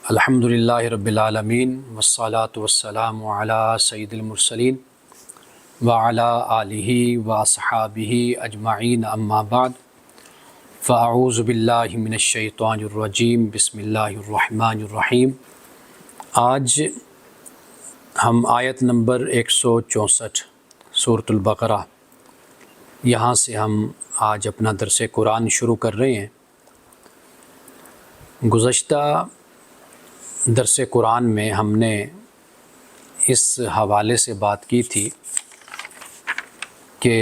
الحمدللہ رب العالمین والصلاة والسلام علی سید المرسلین وعلی آلہ واصحابہ اجمعین اما بعد فاعوذ باللہ من الشیطان الرجیم بسم اللہ الرحمن الرحیم۔ آج ہم آیت نمبر 164 سورۃ البقرہ، یہاں سے ہم آج اپنا درس قرآن شروع کر رہے ہیں۔ گزشتہ درس قرآن میں ہم نے اس حوالے سے بات کی تھی کہ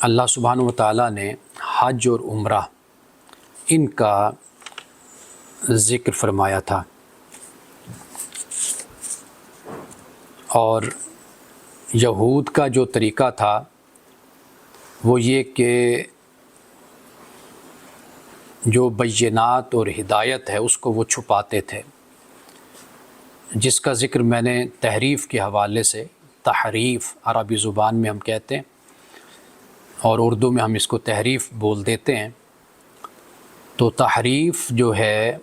اللہ سبحانہ و تعالیٰ نے حج اور عمرہ ان کا ذکر فرمایا تھا، اور یہود کا جو طریقہ تھا وہ یہ کہ جو بینات اور ہدایت ہے اس کو وہ چھپاتے تھے، جس کا ذکر میں نے تحریف کے حوالے سے، تحریف عربی زبان میں ہم کہتے ہیں اور اردو میں ہم اس کو تحریف بول دیتے ہیں۔ تو تحریف جو ہے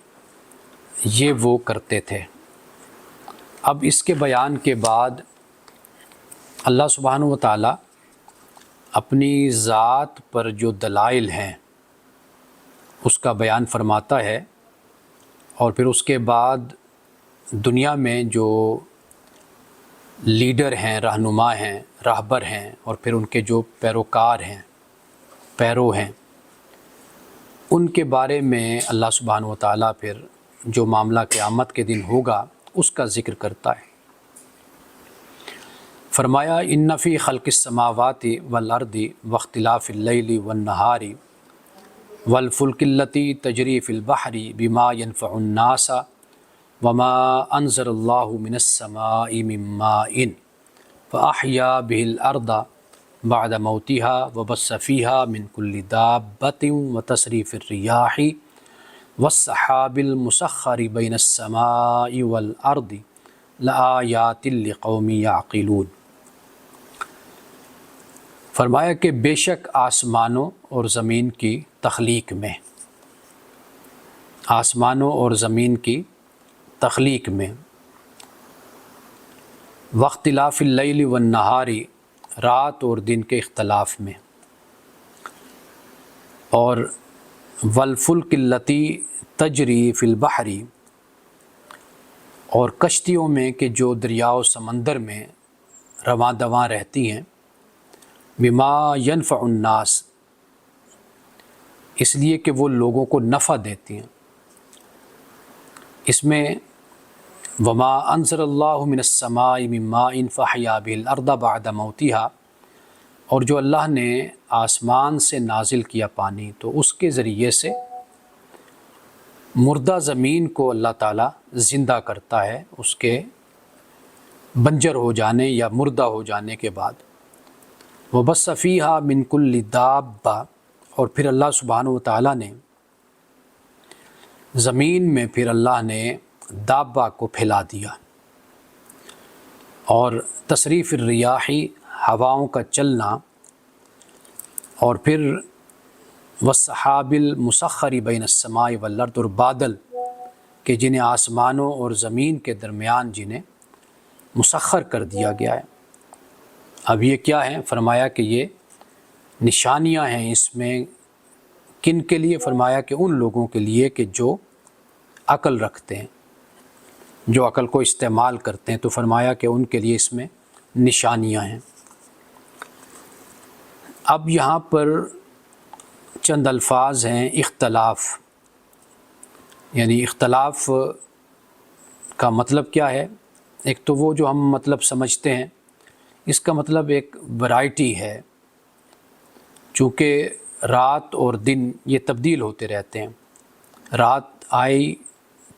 یہ وہ کرتے تھے۔ اب اس کے بیان کے بعد اللہ سبحانہ و تعالیٰ اپنی ذات پر جو دلائل ہیں اس کا بیان فرماتا ہے، اور پھر اس کے بعد دنیا میں جو لیڈر ہیں، رہنما ہیں، راہبر ہیں، اور پھر ان کے جو پیروکار ہیں، پیرو ہیں، ان کے بارے میں اللہ سبحانہ و تعالیٰ پھر جو معاملہ قیامت کے دن ہوگا اس کا ذکر کرتا ہے۔ فرمایا ان فی خلق السماوات والارض واختلاف اللیل والنہار والفلک التی تجری فی البحر بما ينفع الناس وما انزل اللہ من السماء من ماء فاحیا به الارض بعد موتها وبث فیها من کل دابۃ وتصریف الریاح والسحاب المسخر بین السماء والارض لآیات لقوم یعقلون۔ فرمایا کہ بے شک آسمانوں اور زمین کی تخلیق میں، آسمانوں اور زمین کی تخلیق میں، واختلاف اللیل والنہار، رات اور دن کے اختلاف میں، اور والفلک التی تجری فی البحر، اور کشتیوں میں کہ جو دریا و سمندر میں رواں دواں رہتی ہیں، بما ينفع الناس، اس لیے کہ وہ لوگوں کو نفع دیتی ہیں۔ اس میں وما انزل اللہ من السماء من ماء فاحیا به الارض بعد موتها، اور جو اللہ نے آسمان سے نازل کیا پانی تو اس کے ذریعے سے مردہ زمین کو اللہ تعالیٰ زندہ کرتا ہے، اس کے بنجر ہو جانے یا مردہ ہو جانے کے بعد۔ وبث فیہا من کل دابہ، اور پھر اللہ سبحانہ و تعالیٰ نے زمین میں پھر اللہ نے دابہ کو پھیلا دیا، اور تصریف الریاح، ہواؤں کا چلنا، اور پھر والسحاب المسخر بین السماء والارض، اور بادل کہ جنہیں آسمانوں اور زمین کے درمیان جنہیں مسخر کر دیا گیا ہے۔ اب یہ کیا ہے؟ فرمایا کہ یہ نشانیاں ہیں۔ اس میں کن کے لیے؟ فرمایا کہ ان لوگوں کے لیے کہ جو عقل رکھتے ہیں، جو عقل کو استعمال کرتے ہیں، تو فرمایا کہ ان کے لیے اس میں نشانیاں ہیں۔ اب یہاں پر چند الفاظ ہیں، اختلاف، یعنی اختلاف کا مطلب کیا ہے؟ ایک تو وہ جو ہم مطلب سمجھتے ہیں، اس کا مطلب ایک ورائٹی ہے، چونکہ رات اور دن یہ تبدیل ہوتے رہتے ہیں، رات آئی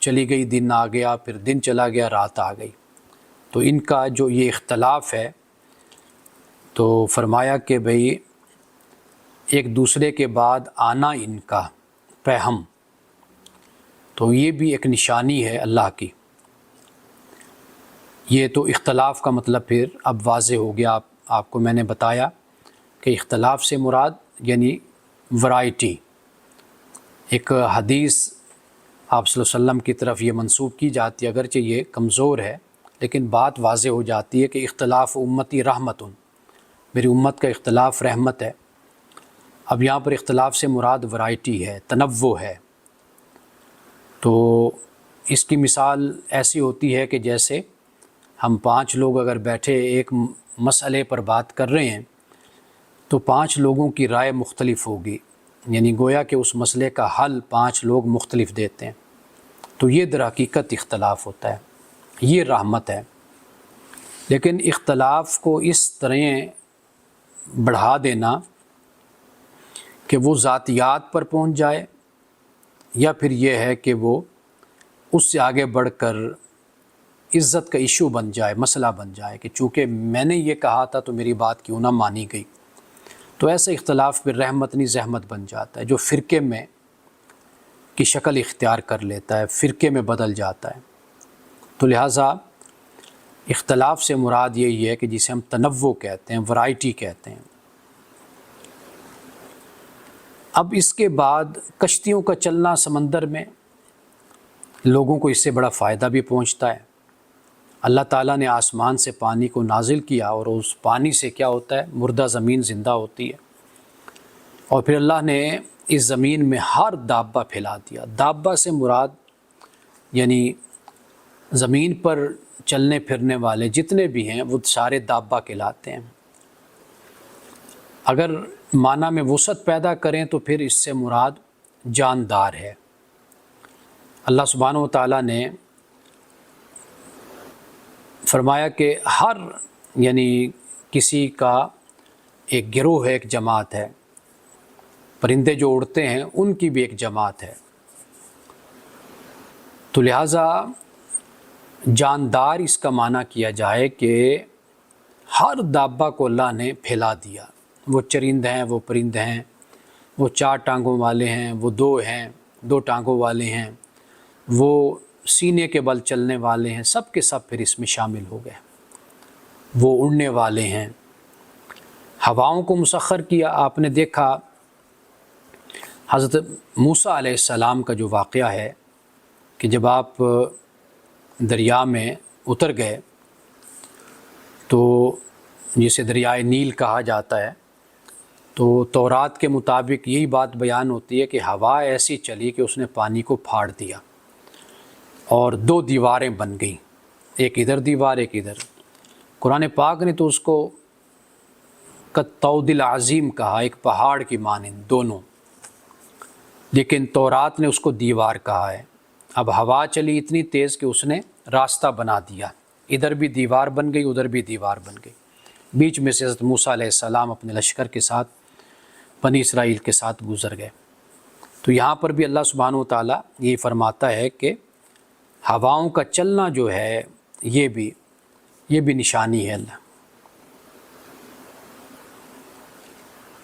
چلی گئی، دن آ گیا، پھر دن چلا گیا، رات آ گئی، تو ان کا جو یہ اختلاف ہے، تو فرمایا کہ بھئی ایک دوسرے کے بعد آنا ان کا پہم، تو یہ بھی ایک نشانی ہے اللہ کی۔ یہ تو اختلاف کا مطلب پھر اب واضح ہو گیا، آپ کو میں نے بتایا کہ اختلاف سے مراد یعنی ورائٹی۔ ایک حدیث آپ صلی اللہ علیہ وسلم کی طرف یہ منسوب کی جاتی ہے، اگرچہ یہ کمزور ہے لیکن بات واضح ہو جاتی ہے کہ اختلاف امتی رحمت، میری امت کا اختلاف رحمت ہے۔ اب یہاں پر اختلاف سے مراد ورائٹی ہے، تنوع ہے۔ تو اس کی مثال ایسی ہوتی ہے کہ جیسے ہم 5 لوگ اگر بیٹھے ایک مسئلے پر بات کر رہے ہیں تو 5 لوگوں کی رائے مختلف ہوگی، یعنی گویا کہ اس مسئلے کا حل 5 لوگ مختلف دیتے ہیں، تو یہ در حقیقت اختلاف ہوتا ہے، یہ رحمت ہے۔ لیکن اختلاف کو اس طرح بڑھا دینا کہ وہ ذاتیات پر پہنچ جائے، یا پھر یہ ہے کہ وہ اس سے آگے بڑھ کر عزت کا ایشو بن جائے، مسئلہ بن جائے کہ چونکہ میں نے یہ کہا تھا تو میری بات کیوں نہ مانی گئی، تو ایسا اختلاف پھر رحمت نہیں زحمت بن جاتا ہے، جو فرقے میں کی شکل اختیار کر لیتا ہے، فرقے میں بدل جاتا ہے۔ تو لہٰذا اختلاف سے مراد یہی ہے کہ جسے ہم تنوع کہتے ہیں، ورائٹی کہتے ہیں۔ اب اس کے بعد کشتیوں کا چلنا سمندر میں، لوگوں کو اس سے بڑا فائدہ بھی پہنچتا ہے۔ اللہ تعالیٰ نے آسمان سے پانی کو نازل کیا اور اس پانی سے کیا ہوتا ہے، مردہ زمین زندہ ہوتی ہے، اور پھر اللہ نے اس زمین میں ہر دابہ پھیلا دیا۔ دابہ سے مراد یعنی زمین پر چلنے پھرنے والے جتنے بھی ہیں وہ سارے دابہ کہلاتے ہیں۔ اگر معنی میں وسعت پیدا کریں تو پھر اس سے مراد جاندار ہے۔ اللہ سبحانہ و تعالیٰ نے فرمایا کہ ہر یعنی کسی کا ایک گروہ ہے، ایک جماعت ہے، پرندے جو اڑتے ہیں ان کی بھی ایک جماعت ہے، تو لہٰذا جاندار اس کا معنی کیا جائے کہ ہر دابہ کو اللہ نے پھیلا دیا۔ وہ چرند ہیں، وہ پرند ہیں، وہ 4 ٹانگوں والے ہیں، وہ 2 ہیں، 2 ٹانگوں والے ہیں، وہ سینے کے بل چلنے والے ہیں، سب کے سب پھر اس میں شامل ہو گئے۔ وہ اڑنے والے ہیں۔ ہواؤں کو مسخر کیا۔ آپ نے دیکھا حضرت موسیٰ علیہ السلام کا جو واقعہ ہے کہ جب آپ دریا میں اتر گئے تو جسے دریائے نیل کہا جاتا ہے، تو تورات کے مطابق یہی بات بیان ہوتی ہے کہ ہوا ایسی چلی کہ اس نے پانی کو پھاڑ دیا اور 2 دیواریں بن گئیں، ایک ادھر دیوار ایک ادھر۔ قرآن پاک نے تو اس کو کالطود العظیم کہا، ایک پہاڑ کی مانند دونوں، لیکن تورات نے اس کو دیوار کہا ہے۔ اب ہوا چلی اتنی تیز کہ اس نے راستہ بنا دیا، ادھر بھی دیوار بن گئی ادھر بھی دیوار بن گئی، بیچ میں سے حضرت موسیٰ علیہ السلام اپنے لشکر کے ساتھ بنی اسرائیل کے ساتھ گزر گئے۔ تو یہاں پر بھی اللہ سبحانہ و تعالیٰ یہ فرماتا ہے کہ ہواؤں کا چلنا جو ہے یہ بھی نشانی ہے اللہ۔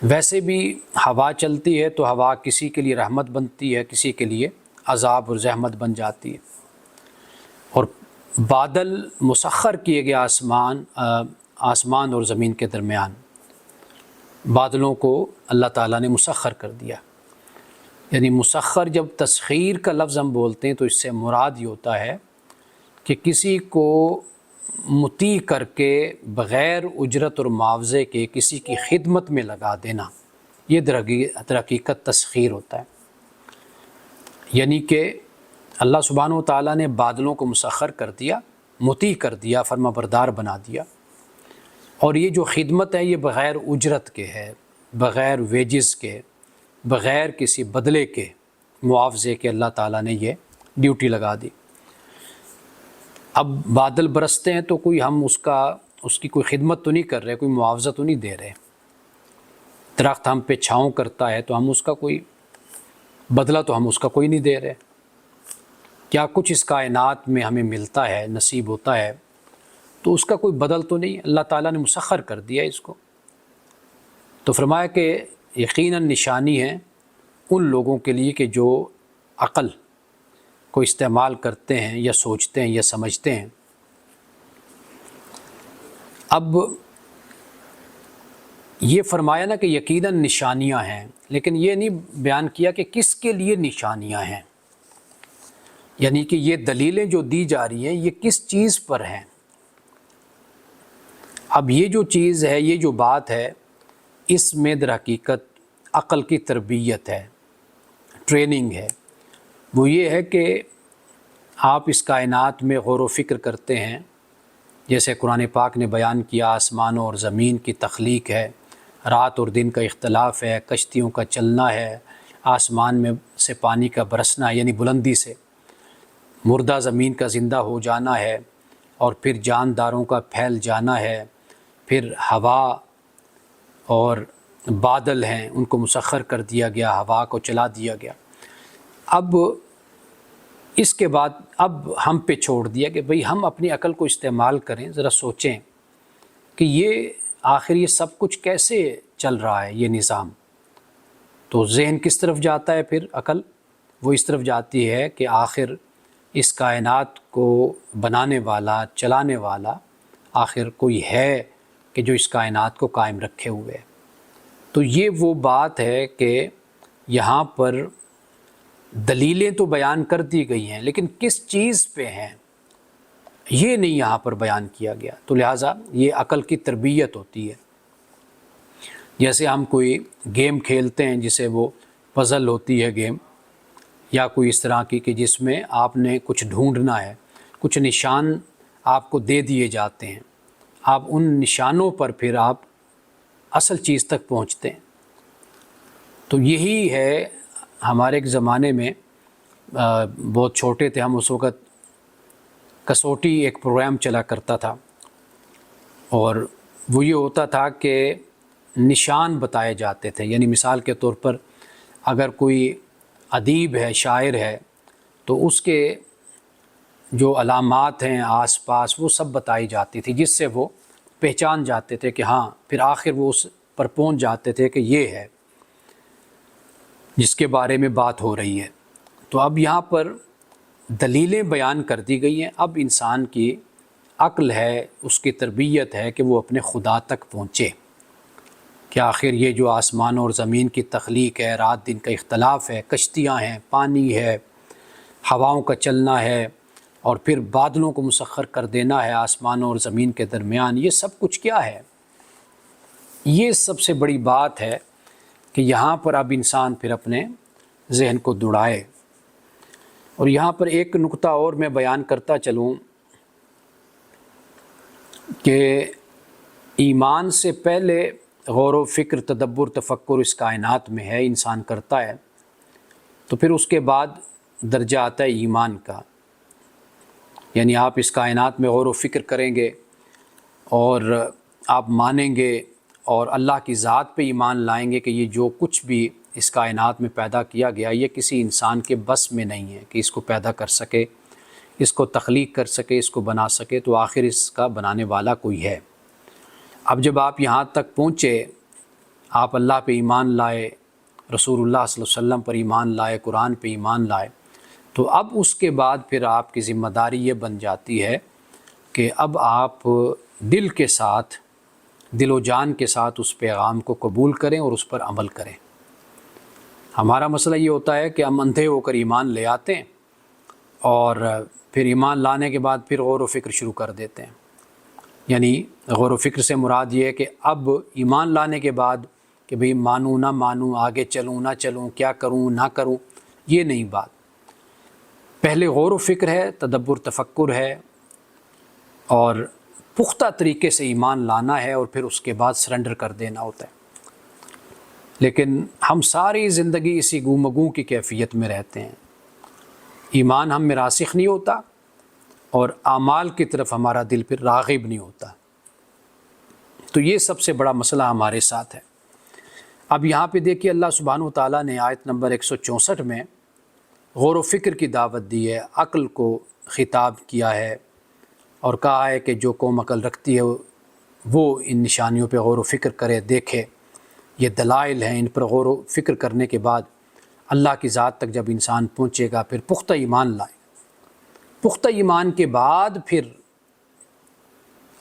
ویسے بھی ہوا چلتی ہے تو ہوا کسی کے لیے رحمت بنتی ہے، کسی کے لیے عذاب اور زحمت بن جاتی ہے۔ اور بادل مسخر کیے گئے آسمان اور زمین کے درمیان، بادلوں کو اللہ تعالیٰ نے مسخر کر دیا۔ یعنی مسخر جب تسخیر کا لفظ ہم بولتے ہیں تو اس سے مراد یہ ہوتا ہے کہ کسی کو مطیع کر کے بغیر اجرت اور معاوضے کے کسی کی خدمت میں لگا دینا، یہ در حقیقت تسخیر ہوتا ہے۔ یعنی کہ اللہ سبحانہ و تعالیٰ نے بادلوں کو مسخر کر دیا، مطیع کر دیا، فرما بردار بنا دیا، اور یہ جو خدمت ہے یہ بغیر اجرت کے ہے، بغیر ویجز کے، بغیر کسی بدلے کے، معاوضے کے اللہ تعالیٰ نے یہ ڈیوٹی لگا دی۔ اب بادل برستے ہیں تو کوئی ہم اس کی کوئی خدمت تو نہیں کر رہے، کوئی معاوضہ تو نہیں دے رہے۔ درخت ہم پہ چھاؤں کرتا ہے تو ہم اس کا کوئی بدلہ تو ہم اس کا کوئی نہیں دے رہے۔ کیا کچھ اس کائنات میں ہمیں ملتا ہے، نصیب ہوتا ہے، تو اس کا کوئی بدل تو نہیں، اللہ تعالیٰ نے مسخر کر دیا اس کو۔ تو فرمایا کہ یقیناً نشانی ہے ان لوگوں کے لیے کہ جو عقل کو استعمال کرتے ہیں یا سوچتے ہیں یا سمجھتے ہیں۔ اب یہ فرمایا نا کہ یقیناً نشانیاں ہیں، لیکن یہ نہیں بیان کیا کہ کس کے لیے نشانیاں ہیں۔ یعنی کہ یہ دلیلیں جو دی جا رہی ہیں یہ کس چیز پر ہیں؟ اب یہ جو چیز ہے، یہ جو بات ہے، اس میں در حقیقت عقل کی تربیت ہے، ٹریننگ ہے۔ وہ یہ ہے کہ آپ اس کائنات میں غور و فکر کرتے ہیں، جیسے قرآن پاک نے بیان کیا، آسمانوں اور زمین کی تخلیق ہے، رات اور دن کا اختلاف ہے، کشتیوں کا چلنا ہے، آسمان میں سے پانی کا برسنا یعنی بلندی سے، مردہ زمین کا زندہ ہو جانا ہے، اور پھر جانداروں کا پھیل جانا ہے، پھر ہوا اور بادل ہیں ان کو مسخر کر دیا گیا، ہوا کو چلا دیا گیا۔ اب اس کے بعد اب ہم پہ چھوڑ دیا کہ بھئی ہم اپنی عقل کو استعمال کریں، ذرا سوچیں کہ یہ آخر یہ سب کچھ کیسے چل رہا ہے، یہ نظام۔ تو ذہن کس طرف جاتا ہے پھر؟ عقل وہ اس طرف جاتی ہے کہ آخر اس کائنات کو بنانے والا، چلانے والا آخر کوئی ہے کہ جو اس کائنات کو قائم رکھے ہوئے ہے۔ تو یہ وہ بات ہے کہ یہاں پر دلیلیں تو بیان کر دی گئی ہیں، لیکن کس چیز پہ ہیں یہ نہیں یہاں پر بیان کیا گیا۔ تو لہٰذا یہ عقل کی تربیت ہوتی ہے۔ جیسے ہم کوئی گیم کھیلتے ہیں جسے وہ پزل ہوتی ہے گیم، یا کوئی اس طرح کی کہ جس میں آپ نے کچھ ڈھونڈنا ہے، کچھ نشان آپ کو دے دیے جاتے ہیں، آپ ان نشانوں پر پھر آپ اصل چیز تک پہنچتے ہیں۔ تو یہی ہے ہمارے ایک زمانے میں بہت چھوٹے تھے ہم، اس وقت کسوٹی ایک پروگرام چلا کرتا تھا، اور وہ یہ ہوتا تھا کہ نشان بتائے جاتے تھے۔ یعنی مثال کے طور پر اگر کوئی ادیب ہے، شاعر ہے، تو اس کے جو علامات ہیں آس پاس وہ سب بتائی جاتی تھی، جس سے وہ پہچان جاتے تھے کہ ہاں، پھر آخر وہ اس پر پہنچ جاتے تھے کہ یہ ہے جس کے بارے میں بات ہو رہی ہے۔ تو اب یہاں پر دلیلیں بیان کر دی گئی ہیں، اب انسان کی عقل ہے، اس کی تربیت ہے کہ وہ اپنے خدا تک پہنچے کہ آخر یہ جو آسمان اور زمین کی تخلیق ہے، رات دن کا اختلاف ہے، کشتیاں ہیں، پانی ہے، ہواؤں کا چلنا ہے، اور پھر بادلوں کو مسخر کر دینا ہے آسمان اور زمین کے درمیان، یہ سب کچھ کیا ہے؟ یہ سب سے بڑی بات ہے کہ یہاں پر اب انسان پھر اپنے ذہن کو دوڑائے۔ اور یہاں پر ایک نقطہ اور میں بیان کرتا چلوں کہ ایمان سے پہلے غور و فکر، تدبر، تفکر اس کائنات میں ہے، انسان کرتا ہے، تو پھر اس کے بعد درجہ آتا ہے ایمان کا۔ یعنی آپ اس کائنات میں غور و فکر کریں گے اور آپ مانیں گے اور اللہ کی ذات پہ ایمان لائیں گے کہ یہ جو کچھ بھی اس کائنات میں پیدا کیا گیا یہ کسی انسان کے بس میں نہیں ہے کہ اس کو پیدا کر سکے، اس کو تخلیق کر سکے، اس کو بنا سکے، تو آخر اس کا بنانے والا کوئی ہے۔ اب جب آپ یہاں تک پہنچے، آپ اللہ پہ ایمان لائے، رسول اللہ صلی اللہ علیہ وسلم پر ایمان لائے، قرآن پہ ایمان لائے، تو اب اس کے بعد پھر آپ کی ذمہ داری یہ بن جاتی ہے کہ اب آپ دل کے ساتھ، دل و جان کے ساتھ اس پیغام کو قبول کریں اور اس پر عمل کریں۔ ہمارا مسئلہ یہ ہوتا ہے کہ ہم اندھے ہو کر ایمان لے آتے ہیں، اور پھر ایمان لانے کے بعد پھر غور و فکر شروع کر دیتے ہیں۔ یعنی غور و فکر سے مراد یہ ہے کہ اب ایمان لانے کے بعد کہ بھئی مانوں نہ مانوں، آگے چلوں نہ چلوں، کیا کروں نہ کروں، یہ نہیں بات۔ پہلے غور و فکر ہے، تدبر تفکر ہے، اور پختہ طریقے سے ایمان لانا ہے، اور پھر اس کے بعد سرنڈر کر دینا ہوتا ہے۔ لیکن ہم ساری زندگی اسی گو کی کیفیت میں رہتے ہیں، ایمان ہم میں راسخ نہیں ہوتا، اور اعمال کی طرف ہمارا دل پھر راغب نہیں ہوتا۔ تو یہ سب سے بڑا مسئلہ ہمارے ساتھ ہے۔ اب یہاں پہ دیکھیے اللہ سبحانہ وتعالیٰ نے آیت نمبر 164 میں غور و فکر کی دعوت دی ہے، عقل کو خطاب کیا ہے، اور کہا ہے کہ جو قوم عقل رکھتی ہے وہ ان نشانیوں پہ غور و فکر کرے، دیکھے، یہ دلائل ہیں، ان پر غور و فکر کرنے کے بعد اللہ کی ذات تک جب انسان پہنچے گا پھر پختہ ایمان لائے، پختہ ایمان کے بعد پھر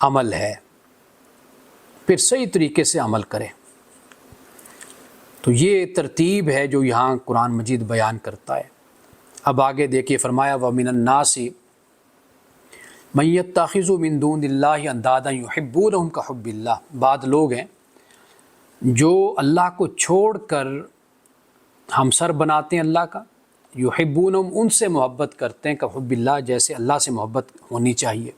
عمل ہے، پھر صحیح طریقے سے عمل کرے۔ تو یہ ترتیب ہے جو یہاں قرآن مجید بیان کرتا ہے۔ اب آگے دیکھیے فرمایا وَمِنَ النَّاسِ مَن يَتَّخِذُ مِن دُونِ اللَّهِ أَندَادًا يُحِبُّونَهُمْ كَحُبِّ اللَّهِ، بعض لوگ ہیں جو اللہ کو چھوڑ کر ہمسر بناتے ہیں اللہ کا، یحبونہم ان سے محبت کرتے ہیں کحب اللہ، جیسے اللہ سے محبت ہونی چاہیے۔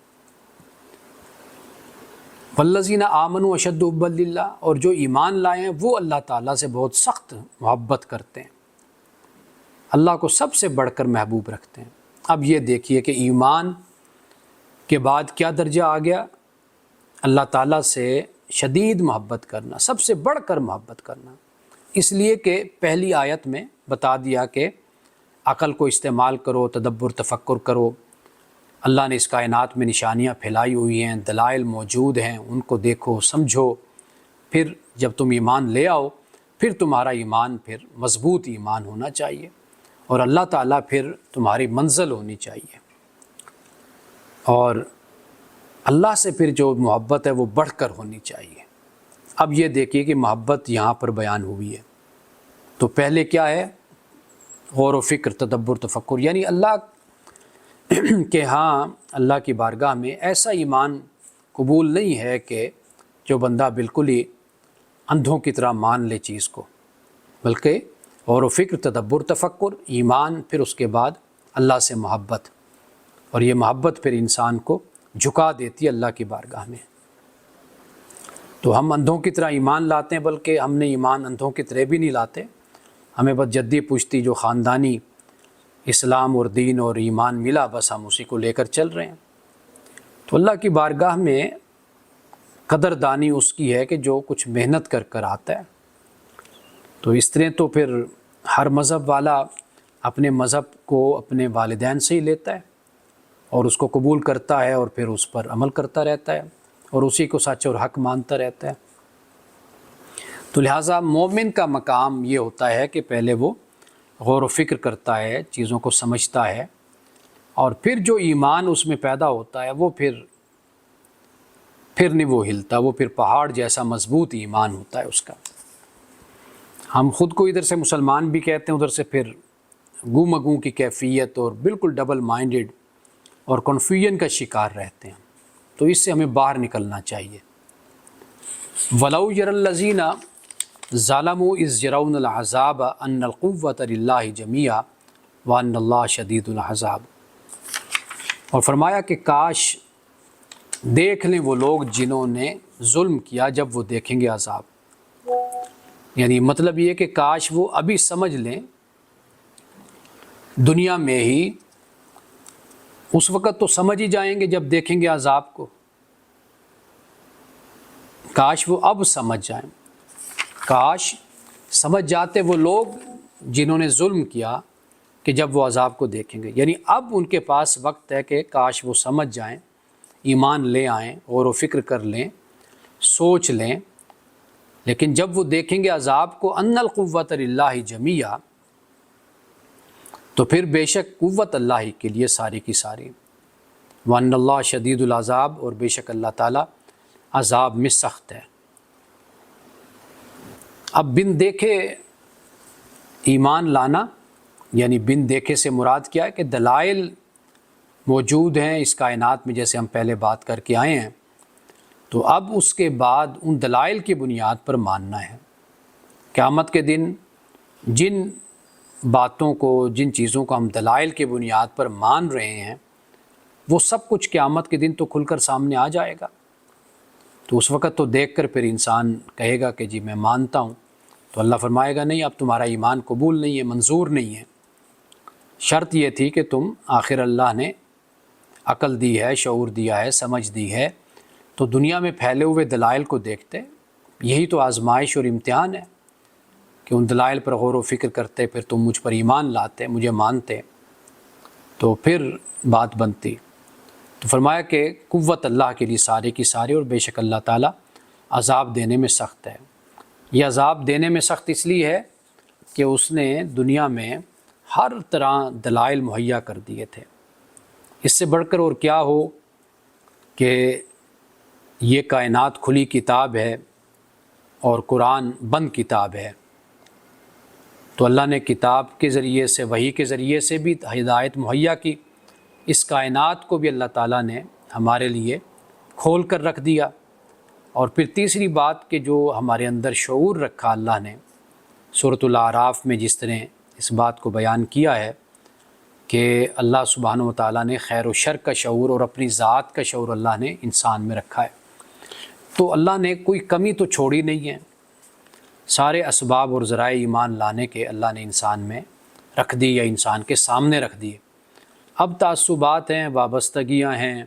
والذین آمنوا اشد حبا للہ، اور جو ایمان لائے ہیں وہ اللہ تعالیٰ سے بہت سخت محبت کرتے ہیں، اللہ کو سب سے بڑھ کر محبوب رکھتے ہیں۔ اب یہ دیکھیے کہ ایمان کے بعد کیا درجہ آ گیا، اللہ تعالیٰ سے شدید محبت کرنا، سب سے بڑھ کر محبت کرنا، اس لیے کہ پہلی آیت میں بتا دیا کہ عقل کو استعمال کرو، تدبر تفکر کرو، اللہ نے اس کائنات میں نشانیاں پھیلائی ہوئی ہیں، دلائل موجود ہیں، ان کو دیکھو سمجھو، پھر جب تم ایمان لے آؤ پھر تمہارا ایمان پھر مضبوط ایمان ہونا چاہیے، اور اللہ تعالیٰ پھر تمہاری منزل ہونی چاہیے، اور اللہ سے پھر جو محبت ہے وہ بڑھ کر ہونی چاہیے۔ اب یہ دیکھیے کہ محبت یہاں پر بیان ہوئی ہے، تو پہلے کیا ہے، غور و فکر، تدبر تفکر، یعنی اللہ کہ ہاں اللہ کی بارگاہ میں ایسا ایمان قبول نہیں ہے کہ جو بندہ بالکل ہی اندھوں کی طرح مان لے چیز کو، بلکہ غور و فکر، تدبر تفکر، ایمان، پھر اس کے بعد اللہ سے محبت، اور یہ محبت پھر انسان کو جھکا دیتی ہے اللہ کی بارگاہ میں۔ تو ہم اندھوں کی طرح ایمان لاتے ہیں، بلکہ ہم نے ایمان اندھوں کی طرح بھی نہیں لاتے، ہمیں بس جدی پشتی جو خاندانی اسلام اور دین اور ایمان ملا، بس ہم اسی کو لے کر چل رہے ہیں۔ تو اللہ کی بارگاہ میں قدردانی اس کی ہے کہ جو کچھ محنت کر کر آتا ہے، تو اس طرح تو پھر ہر مذہب والا اپنے مذہب کو اپنے والدین سے ہی لیتا ہے اور اس کو قبول کرتا ہے، اور پھر اس پر عمل کرتا رہتا ہے اور اسی کو سچ اور حق مانتا رہتا ہے۔ تو لہٰذا مومن کا مقام یہ ہوتا ہے کہ پہلے وہ غور و فکر کرتا ہے، چیزوں کو سمجھتا ہے، اور پھر جو ایمان اس میں پیدا ہوتا ہے وہ پھر نہیں وہ ہلتا، وہ پھر پہاڑ جیسا مضبوط ایمان ہوتا ہے اس کا۔ ہم خود کو ادھر سے مسلمان بھی کہتے ہیں، ادھر سے پھر گو مگو کی کیفیت اور بالکل ڈبل مائنڈڈ اور کنفیوژن کا شکار رہتے ہیں، تو اس سے ہمیں باہر نکلنا چاہیے۔ وَلَوْ يَرَى الَّذِينَ ظَلَمُوا إِذْ يَرَوْنَ الْعَذَابَ أَنَّ الْقُوَّةَ لِلَّهِ جَمِيعًا وَأَنَّ اللَّهَ شَدِيدُ الْعَذَابِ، اور فرمایا کہ کاش دیکھ لیں وہ لوگ جنہوں نے ظلم کیا جب وہ دیکھیں گے عذاب، یعنی مطلب یہ کہ کاش وہ ابھی سمجھ لیں دنیا میں ہی، اس وقت تو سمجھ ہی جائیں گے جب دیکھیں گے عذاب کو، کاش وہ اب سمجھ جائیں، کاش سمجھ جاتے وہ لوگ جنہوں نے ظلم کیا کہ جب وہ عذاب کو دیکھیں گے، یعنی اب ان کے پاس وقت ہے کہ کاش وہ سمجھ جائیں، ایمان لے آئیں، غور و فکر کر لیں، سوچ لیں، لیکن جب وہ دیکھیں گے عذاب کو ان القوۃ للہ جمیعا، تو پھر بے شک قوت اللہ ہی کے لیے ساری کی ساری، وان اللہ شدید العذاب، اور بے شک اللہ تعالیٰ عذاب میں سخت ہے۔ اب بن دیکھے ایمان لانا، یعنی بن دیکھے سے مراد کیا ہے کہ دلائل موجود ہیں اس کائنات میں، جیسے ہم پہلے بات کر کے آئے ہیں، تو اب اس کے بعد ان دلائل کی بنیاد پر ماننا ہے۔ قیامت کے دن جن باتوں کو، جن چیزوں کو ہم دلائل کی بنیاد پر مان رہے ہیں، وہ سب کچھ قیامت کے دن تو کھل کر سامنے آ جائے گا، تو اس وقت تو دیکھ کر پھر انسان کہے گا کہ جی میں مانتا ہوں، تو اللہ فرمائے گا نہیں، اب تمہارا ایمان قبول نہیں ہے، منظور نہیں ہے، شرط یہ تھی کہ تم آخر اللہ نے عقل دی ہے، شعور دیا ہے، سمجھ دی ہے، تو دنیا میں پھیلے ہوئے دلائل کو دیکھتے، یہی تو آزمائش اور امتحان ہے کہ ان دلائل پر غور و فکر کرتے، پھر تم مجھ پر ایمان لاتے، مجھے مانتے، تو پھر بات بنتی۔ تو فرمایا کہ قوت اللہ کے لیے سارے کی ساری، اور بے شک اللہ تعالیٰ عذاب دینے میں سخت ہے۔ یہ عذاب دینے میں سخت اس لیے ہے کہ اس نے دنیا میں ہر طرح دلائل مہیا کر دیے تھے، اس سے بڑھ کر اور کیا ہو کہ یہ کائنات کھلی کتاب ہے اور قرآن بند کتاب ہے، تو اللہ نے کتاب کے ذریعے سے، وحی کے ذریعے سے بھی ہدایت مہیا کی، اس کائنات کو بھی اللہ تعالیٰ نے ہمارے لیے کھول کر رکھ دیا۔ اور پھر تیسری بات کہ جو ہمارے اندر شعور رکھا اللہ نے، سورۃ الاعراف میں جس طرح اس بات کو بیان کیا ہے کہ اللہ سبحانہ و تعالیٰ نے خیر و شر کا شعور اور اپنی ذات کا شعور اللہ نے انسان میں رکھا ہے، تو اللہ نے کوئی کمی تو چھوڑی نہیں ہے، سارے اسباب اور ذرائع ایمان لانے کے اللہ نے انسان میں رکھ دی یا انسان کے سامنے رکھ دیے۔ اب تعصبات ہیں، وابستگیاں ہیں،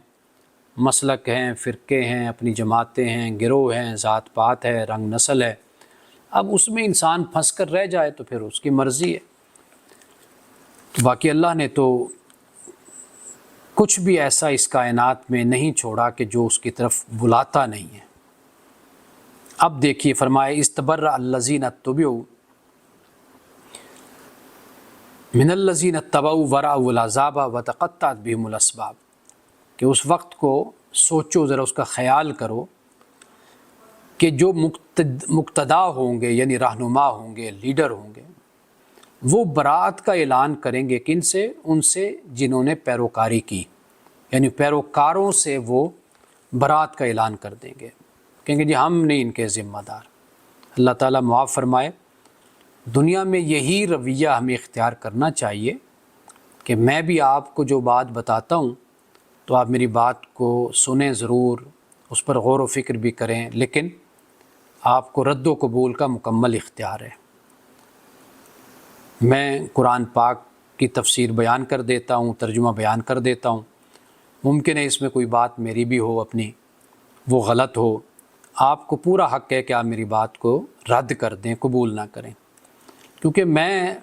مسلک ہیں، فرقے ہیں، اپنی جماعتیں ہیں، گروہ ہیں، ذات پات ہے، رنگ نسل ہے، اب اس میں انسان پھنس کر رہ جائے تو پھر اس کی مرضی ہے۔ باقی اللہ نے تو کچھ بھی ایسا اس کائنات میں نہیں چھوڑا کہ جو اس کی طرف بلاتا نہیں ہے۔ اب دیکھیے فرمائے استبرأ الذین اتبعوا من الذین اتبعوا ورأوا العذاب وتقطعت بهم الاسباب، کہ اس وقت کو سوچو ذرا، اس کا خیال کرو کہ جو مقتدا ہوں گے یعنی رہنما ہوں گے، لیڈر ہوں گے، وہ برات کا اعلان کریں گے کن سے؟ ان سے جنہوں نے پیروکاری کی، یعنی پیروکاروں سے وہ برات کا اعلان کر دیں گے، کہیں گے جی ہم نہیں ان کے ذمہ دار۔ اللہ تعالیٰ معاف فرمائے، دنیا میں یہی رویہ ہمیں اختیار کرنا چاہیے کہ میں بھی آپ کو جو بات بتاتا ہوں تو آپ میری بات کو سنیں ضرور، اس پر غور و فکر بھی کریں، لیکن آپ کو رد و قبول کا مکمل اختیار ہے۔ میں قرآن پاک کی تفسیر بیان کر دیتا ہوں، ترجمہ بیان کر دیتا ہوں، ممکن ہے اس میں کوئی بات میری بھی ہو اپنی، وہ غلط ہو، آپ کو پورا حق ہے کہ آپ میری بات کو رد کر دیں، قبول نہ کریں، کیونکہ میں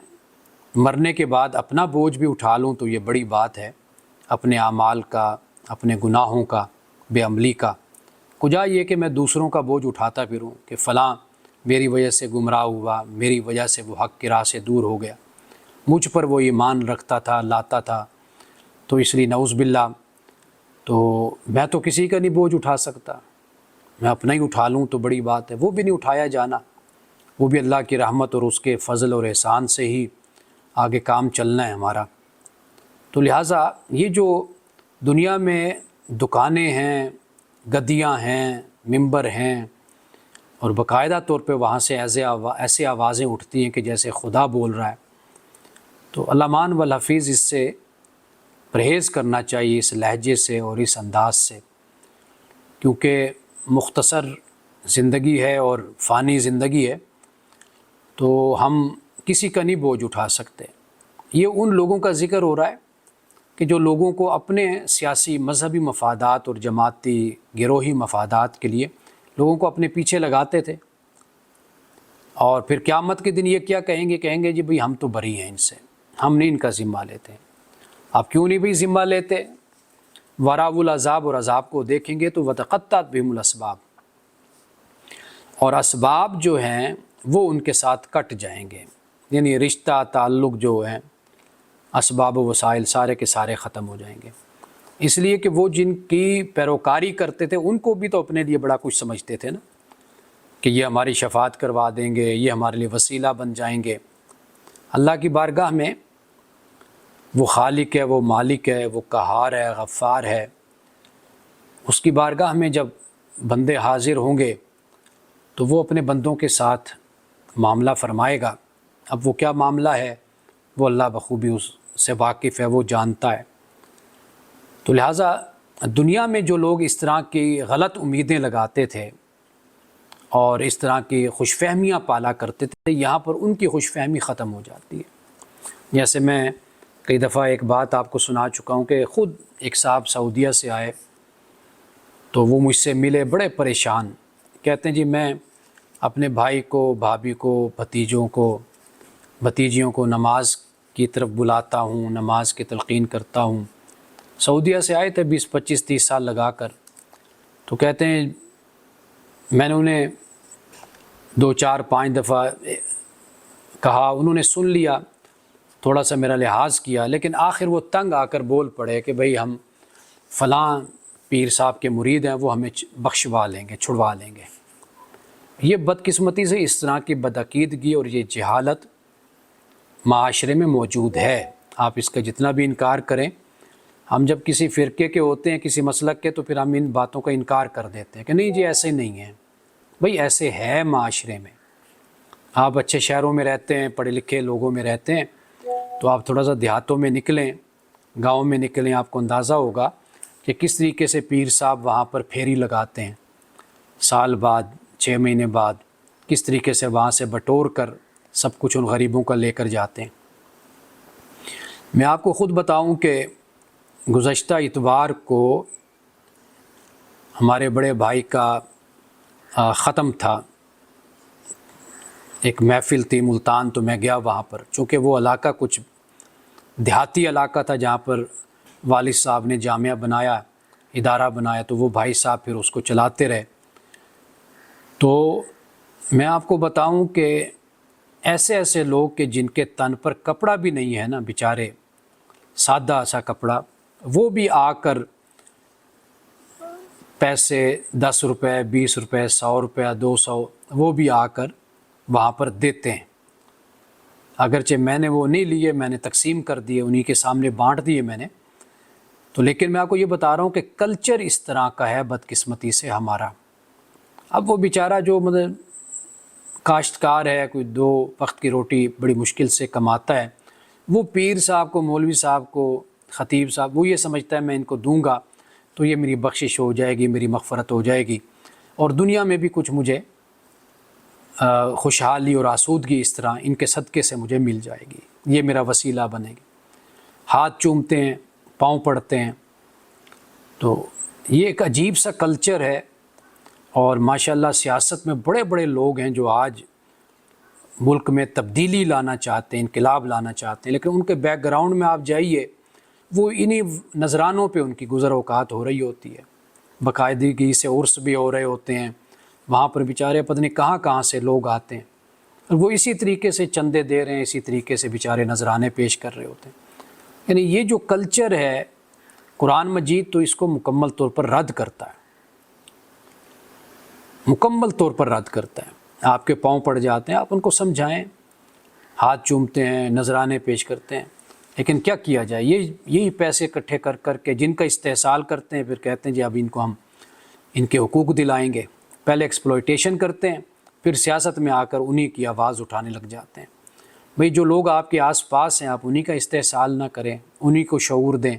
مرنے کے بعد اپنا بوجھ بھی اٹھا لوں تو یہ بڑی بات ہے، اپنے اعمال کا، اپنے گناہوں کا، بے عملی کا، کجا یہ کہ میں دوسروں کا بوجھ اٹھاتا پھروں کہ فلاں میری وجہ سے گمراہ ہوا، میری وجہ سے وہ حق کی راہ سے دور ہو گیا، مجھ پر وہ ایمان رکھتا تھا، لاتا تھا، تو اس لیے نعوذ باللہ تو میں تو کسی کا نہیں بوجھ اٹھا سکتا، میں اپنا ہی اٹھا لوں تو بڑی بات ہے، وہ بھی نہیں اٹھایا جانا، وہ بھی اللہ کی رحمت اور اس کے فضل اور احسان سے ہی آگے کام چلنا ہے ہمارا۔ تو لہٰذا یہ جو دنیا میں دکانیں ہیں، گدیاں ہیں، ممبر ہیں، اور باقاعدہ طور پہ وہاں سے ایسے آوازیں اٹھتی ہیں کہ جیسے خدا بول رہا ہے، تو علمان والحفیظ اس سے پرہیز کرنا چاہیے، اس لہجے سے اور اس انداز سے، کیونکہ مختصر زندگی ہے اور فانی زندگی ہے، تو ہم کسی کا نہیں بوجھ اٹھا سکتے۔ یہ ان لوگوں کا ذکر ہو رہا ہے کہ جو لوگوں کو اپنے سیاسی مذہبی مفادات اور جماعتی گروہی مفادات کے لیے لوگوں کو اپنے پیچھے لگاتے تھے، اور پھر قیامت کے دن یہ کیا کہیں گے جی بھئی ہم تو بری ہیں ان سے، ہم نہیں ان کا ذمہ لیتے۔ آپ کیوں نہیں بھئی ذمہ لیتے؟ وراء العذاب، اور عذاب کو دیکھیں گے تو وتقطعت بہم الاسباب، اور اسباب جو ہیں وہ ان کے ساتھ کٹ جائیں گے، یعنی رشتہ تعلق جو ہیں، اسباب و وسائل سارے کے سارے ختم ہو جائیں گے، اس لیے کہ وہ جن کی پیروکاری کرتے تھے ان کو بھی تو اپنے لیے بڑا کچھ سمجھتے تھے نا، کہ یہ ہماری شفاعت کروا دیں گے، یہ ہمارے لیے وسیلہ بن جائیں گے۔ اللہ کی بارگاہ میں وہ خالق ہے، وہ مالک ہے، وہ قہار ہے، غفار ہے، اس کی بارگاہ میں جب بندے حاضر ہوں گے تو وہ اپنے بندوں کے ساتھ معاملہ فرمائے گا۔ اب وہ کیا معاملہ ہے وہ اللہ بخوبی اس سے واقف ہے، وہ جانتا ہے۔ تو لہٰذا دنیا میں جو لوگ اس طرح کی غلط امیدیں لگاتے تھے اور اس طرح کی خوش فہمیاں پالا کرتے تھے، یہاں پر ان کی خوش فہمی ختم ہو جاتی ہے۔ جیسے میں کئی دفعہ ایک بات آپ کو سنا چکا ہوں کہ خود ایک صاحب سعودیہ سے آئے تو وہ مجھ سے ملے بڑے پریشان، کہتے ہیں جی میں اپنے بھائی کو، بھابھی کو، بھتیجوں کو، بھتیجیوں کو نماز کی طرف بلاتا ہوں، نماز کی تلقین کرتا ہوں۔ سعودیہ سے آئے تھے 20 25 30 سال لگا کر، تو کہتے ہیں میں نے انہیں 2 4 5 دفعہ کہا، انہوں نے سن لیا، تھوڑا سا میرا لحاظ کیا، لیکن آخر وہ تنگ آ کر بول پڑے کہ بھئی ہم فلاں پیر صاحب کے مرید ہیں، وہ ہمیں بخشوا لیں گے، چھڑوا لیں گے۔ یہ بدقسمتی سے اس طرح کی بدعقیدگی اور یہ جہالت معاشرے میں موجود ہے، آپ اس کا جتنا بھی انکار کریں۔ ہم جب کسی فرقے کے ہوتے ہیں، کسی مسلک کے، تو پھر ہم ان باتوں کا انکار کر دیتے ہیں کہ نہیں جی ایسے نہیں ہیں۔ بھئی ایسے ہے معاشرے میں۔ آپ اچھے شہروں میں رہتے ہیں، پڑھے لکھے لوگوں میں رہتے ہیں، تو آپ تھوڑا سا دیہاتوں میں نکلیں، گاؤں میں نکلیں، آپ کو اندازہ ہوگا کہ کس طریقے سے پیر صاحب وہاں پر پھیری لگاتے ہیں، سال بعد 6 مہینے بعد کس طریقے سے وہاں سے بٹور کر سب کچھ ان غریبوں کا لے کر جاتے ہیں۔ میں آپ کو خود بتاؤں کہ گزشتہ اتوار کو ہمارے بڑے بھائی کا ختم تھا، ایک محفل تھی ملتان، تو میں گیا وہاں پر، چونکہ وہ علاقہ کچھ دیہاتی علاقہ تھا جہاں پر والد صاحب نے جامعہ بنایا، ادارہ بنایا، تو وہ بھائی صاحب پھر اس کو چلاتے رہے۔ تو میں آپ کو بتاؤں کہ ایسے ایسے لوگ کہ جن کے تن پر کپڑا بھی نہیں ہے نا بیچارے، سادہ سا کپڑا، وہ بھی آ کر پیسے 10 روپے 20 روپے 100 روپے 200 وہ بھی آ کر وہاں پر دیتے ہیں۔ اگرچہ میں نے وہ نہیں لیے، میں نے تقسیم کر دیے، انہی کے سامنے بانٹ دیے میں نے، تو لیکن میں آپ کو یہ بتا رہا ہوں کہ کلچر اس طرح کا ہے بدقسمتی سے ہمارا۔ اب وہ بیچارہ جو مطلب کاشتکار ہے، کوئی 2 وقت کی روٹی بڑی مشکل سے کماتا ہے، وہ پیر صاحب کو، مولوی صاحب کو، خطیب صاحب، وہ یہ سمجھتا ہے میں ان کو دوں گا تو یہ میری بخشش ہو جائے گی، میری مغفرت ہو جائے گی، اور دنیا میں بھی کچھ مجھے خوشحالی اور آسودگی اس طرح ان کے صدقے سے مجھے مل جائے گی، یہ میرا وسیلہ بنے گی۔ ہاتھ چومتے ہیں، پاؤں پڑتے ہیں۔ تو یہ ایک عجیب سا کلچر ہے، اور ماشاءاللہ سیاست میں بڑے بڑے لوگ ہیں جو آج ملک میں تبدیلی لانا چاہتے ہیں، انقلاب لانا چاہتے ہیں، لیکن ان کے بیک گراؤنڈ میں آپ جائیے، وہ انہی نذرانوں پہ ان کی گزر اوقات ہو رہی ہوتی ہے، باقاعدگی سے عرس بھی ہو رہے ہوتے ہیں، وہاں پر بیچارے پتہ نہیں کہاں کہاں سے لوگ آتے ہیں، اور وہ اسی طریقے سے چندے دے رہے ہیں، اسی طریقے سے بیچارے نذرانے پیش کر رہے ہوتے ہیں۔ یعنی یہ جو کلچر ہے، قرآن مجید تو اس کو مکمل طور پر رد کرتا ہے، مکمل طور پر رد کرتا ہے۔ آپ کے پاؤں پڑ جاتے ہیں، آپ ان کو سمجھائیں، ہاتھ چومتے ہیں، نذرانے پیش کرتے ہیں، لیکن کیا کیا جائے، یہی پیسے اکٹھے کر کر کے جن کا استحصال کرتے ہیں، پھر کہتے ہیں جی اب ان کو ہم ان کے حقوق دلائیں گے۔ پہلے ایکسپلوئٹیشن کرتے ہیں، پھر سیاست میں آ کر انہی کی آواز اٹھانے لگ جاتے ہیں۔ بھئی جو لوگ آپ کے آس پاس ہیں، آپ انہی کا استحصال نہ کریں، انہی کو شعور دیں،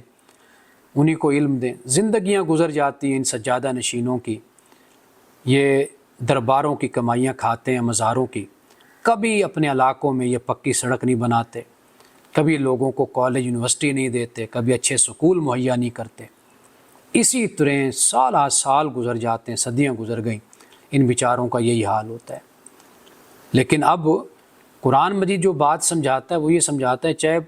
انہی کو علم دیں۔ زندگیاں گزر جاتی ہیں ان سجادہ نشینوں کی، یہ درباروں کی کمائیاں کھاتے ہیں، مزاروں کی، کبھی اپنے علاقوں میں یہ پکی سڑک نہیں بناتے، کبھی لوگوں کو کالج یونیورسٹی نہیں دیتے، کبھی اچھے سکول مہیا نہیں کرتے۔ اسی طرح سال سال گزر جاتے ہیں، صدیاں گزر گئیں، ان بیچاروں کا یہی حال ہوتا ہے۔ لیکن اب قرآن مجید جو بات سمجھاتا ہے وہ یہ سمجھاتا ہے، چاہے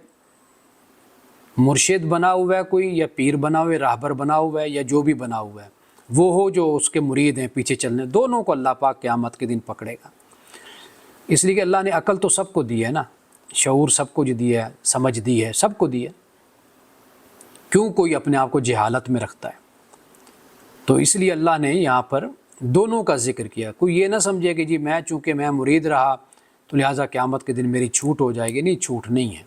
مرشد بنا ہوا ہے کوئی، یا پیر بنا ہوا ہے، راہبر بنا ہوا ہے، یا جو بھی بنا ہوا ہے، وہ ہو جو اس کے مرید ہیں پیچھے چلنے، دونوں کو اللہ پاک قیامت کے دن پکڑے گا۔ اس لیے کہ اللہ نے عقل تو سب کو دی ہے نا، شعور سب کو جو دیا ہے، سمجھ دی ہے، سب کو دی ہے، کیوں کوئی اپنے آپ کو جہالت میں رکھتا ہے؟ تو اس لیے اللہ نے یہاں پر دونوں کا ذکر کیا۔ کوئی یہ نہ سمجھے کہ جی میں چونکہ میں مرید رہا تو لہٰذا قیامت کے دن میری چھوٹ ہو جائے گی، نہیں، چھوٹ نہیں ہے۔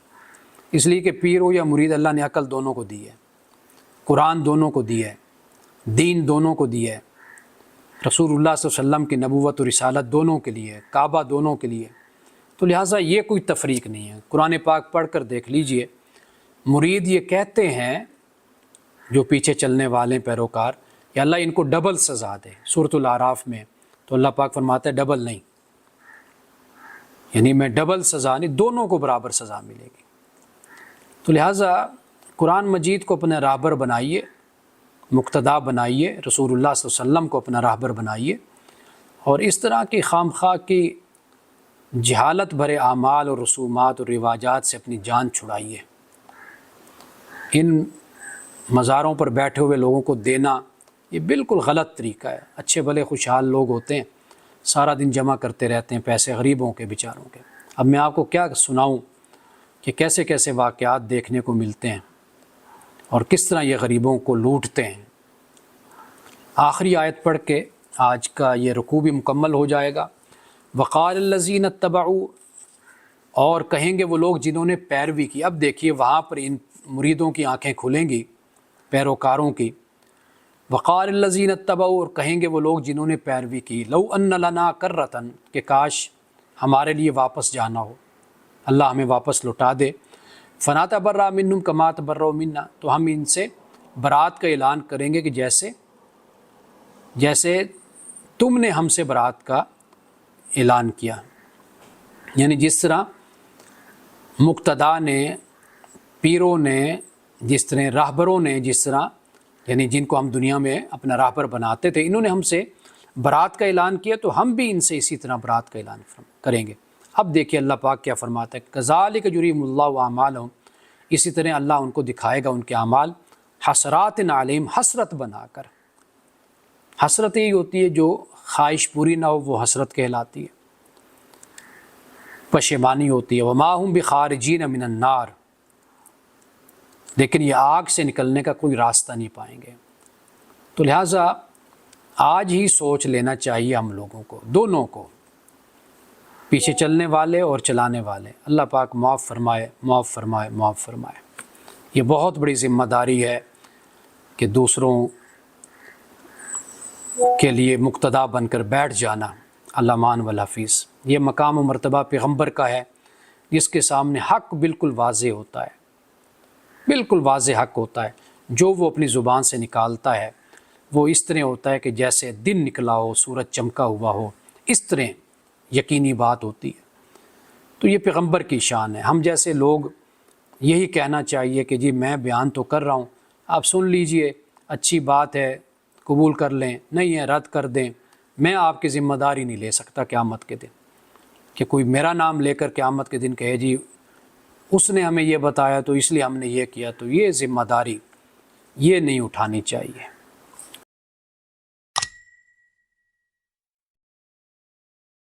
اس لیے کہ پیر ہو یا مرید، اللہ نے عقل دونوں کو دی ہے، قرآن دونوں کو دی ہے، دین دونوں کو دی ہے، رسول اللہ صلی اللہ علیہ وسلم کی نبوت و رسالت دونوں کے لیے، کعبہ دونوں کے لیے، تو لہٰذا یہ کوئی تفریق نہیں ہے۔ قرآن پاک پڑھ کر دیکھ لیجئے، مرید یہ کہتے ہیں جو پیچھے چلنے والے پیروکار، یا اللہ ان کو ڈبل سزا دے۔ سورۃ الاعراف میں تو اللہ پاک فرماتا ہے ڈبل نہیں، یعنی میں ڈبل سزا نہیں، دونوں کو برابر سزا ملے گی۔ تو لہٰذا قرآن مجید کو اپنا راہبر بنائیے، مقتدا بنائیے، رسول اللہ صلی اللہ علیہ وسلم کو اپنا راہبر بنائیے، اور اس طرح کی خام خواہ کی جہالت بھرے اعمال اور رسومات اور رواجات سے اپنی جان چھڑائیے۔ ان مزاروں پر بیٹھے ہوئے لوگوں کو دینا یہ بالکل غلط طریقہ ہے۔ اچھے بھلے خوشحال لوگ ہوتے ہیں، سارا دن جمع کرتے رہتے ہیں پیسے غریبوں کے، بیچاروں کے۔ اب میں آپ کو کیا سناؤں کہ کیسے کیسے واقعات دیکھنے کو ملتے ہیں اور کس طرح یہ غریبوں کو لوٹتے ہیں۔ آخری آیت پڑھ کے آج کا یہ رکوع بھی مکمل ہو جائے گا۔ وقال الذین اتبعوا، اور کہیں گے وہ لوگ جنہوں نے پیروی کی. اب دیکھیے وہاں پر ان مریدوں کی آنکھیں کھلیں گی، پیروکاروں کی. وقال الذین اتبعوا، اور کہیں گے وہ لوگ جنہوں نے پیروی کی، لو ان لنا کرۃ، کہ کاش ہمارے لیے واپس جانا ہو، اللہ ہمیں واپس لوٹا دے. فنتبرأ منہم کما تبرؤوا منا، تو ہم ان سے برات کا اعلان کریں گے کہ جیسے تم نے ہم سے برات کا اعلان کیا. یعنی جس طرح مقتدا نے، پیروں نے، جس طرح راہبروں نے، جس طرح یعنی جن کو ہم دنیا میں اپنا راہبر بناتے تھے، انہوں نے ہم سے برات کا اعلان کیا، تو ہم بھی ان سے اسی طرح برات کا اعلان کریں گے. اب دیکھیے اللہ پاک کیا فرماتا ہے، کذالک یریم اللہ اعمالہم، اسی طرح اللہ ان کو دکھائے گا ان کے اعمال، حسرات علیہم، حسرت بنا کر. حسرت یہی ہوتی ہے جو خواہش پوری نہ ہو، وہ حسرت کہلاتی ہے، پشیمانی ہوتی ہے. وما ہم بخارجین من النار، لیکن یہ آگ سے نکلنے کا کوئی راستہ نہیں پائیں گے. تو لہٰذا آج ہی سوچ لینا چاہیے ہم لوگوں کو، دونوں کو، پیچھے چلنے والے اور چلانے والے. اللہ پاک معاف فرمائے، معاف فرمائے، معاف فرمائے. یہ بہت بڑی ذمہ داری ہے کہ دوسروں کے لیے مقتدا بن کر بیٹھ جانا. اللہ مان والحفیظ. یہ مقام و مرتبہ پیغمبر کا ہے، جس کے سامنے حق بالکل واضح ہوتا ہے، بالکل واضح حق ہوتا ہے. جو وہ اپنی زبان سے نکالتا ہے وہ اس طرح ہوتا ہے کہ جیسے دن نکلا ہو، سورج چمکا ہوا ہو، اس طرح یقینی بات ہوتی ہے. تو یہ پیغمبر کی شان ہے. ہم جیسے لوگ یہی کہنا چاہیے کہ جی میں بیان تو کر رہا ہوں، آپ سن لیجئے، اچھی بات ہے، قبول کر لیں، نہیں ہے رد کر دیں. میں آپ کی ذمہ داری نہیں لے سکتا قیامت کے دن، کہ کوئی میرا نام لے کر قیامت کے دن کہے جی اس نے ہمیں یہ بتایا تو اس لیے ہم نے یہ کیا. تو یہ ذمہ داری یہ نہیں اٹھانی چاہیے.